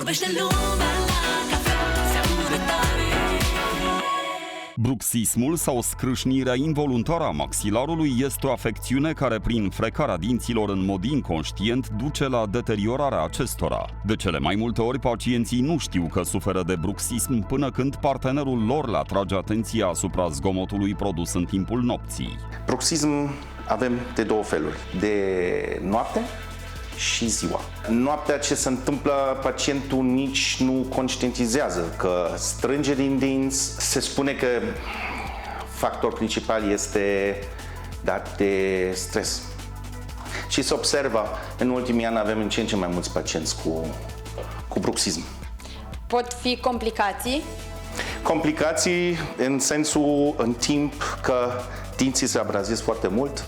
Vorbește lumea la cafea, se aude tare. Bruxismul sau scrâșnirea involuntară a maxilarului este o afecțiune care, prin frecarea dinților în mod inconștient, duce la deteriorarea acestora. De cele mai multe ori, pacienții nu știu că suferă de bruxism până când partenerul lor le atrage atenția asupra zgomotului produs în timpul nopții. Bruxism avem de două feluri, de noapte și ziua. Noaptea ce se întâmplă, pacientul nici nu conștientizează că strânge din dinți. Se spune că factor principal este dat de stres. Și se observă, în ultimii ani avem în ce în ce mai mulți pacienți cu bruxism. Pot fi complicații? Complicații în sensul, în timp, că dinții se abrazesc foarte mult,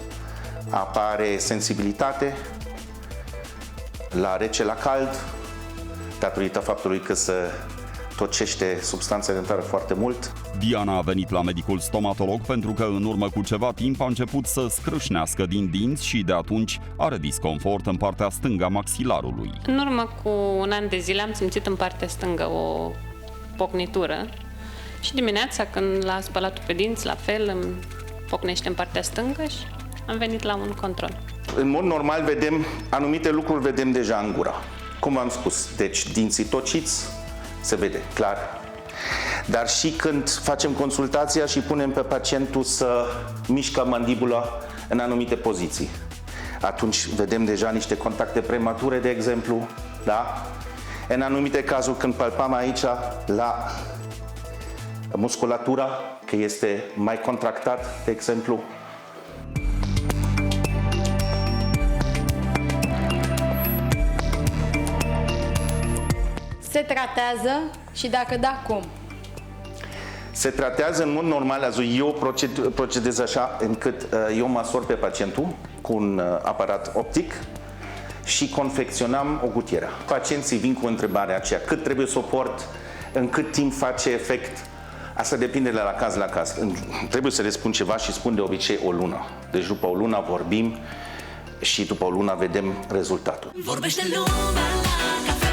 apare sensibilitate la rece, la cald, datorită faptului că se tocește substanța dentară foarte mult. Diana a venit la medicul stomatolog pentru că în urmă cu ceva timp a început să scrâșnească din dinți și de atunci are disconfort în partea stângă a maxilarului. În urmă cu un an de zile am simțit în partea stângă o pocnitură și dimineața când la spălatul pe dinți, la fel, îmi pocnește în partea stângă și am venit la un control. În mod normal vedem anumite lucruri, vedem deja în gură. Cum am spus, deci dinții tociți, se vede clar. Dar și când facem consultația și punem pe pacientul să mișcă mandibula în anumite poziții, atunci vedem deja niște contacte premature, de exemplu, da? În anumite cazuri, când palpăm aici la musculatura, că este mai contractat, de exemplu, Se tratează și dacă da, cum? se tratează în mod normal. Eu procedez așa încât eu măsor pe pacientul cu un aparat optic și confecționam o gutieră. Pacienții vin cu întrebarea aceea, cât trebuie să o port, în cât timp face efect. Asta depinde de la caz la caz. Trebuie să le spun ceva și spun de obicei o lună. Deci după o lună vorbim și după o lună vedem rezultatul. Vorbește lumea la cafea.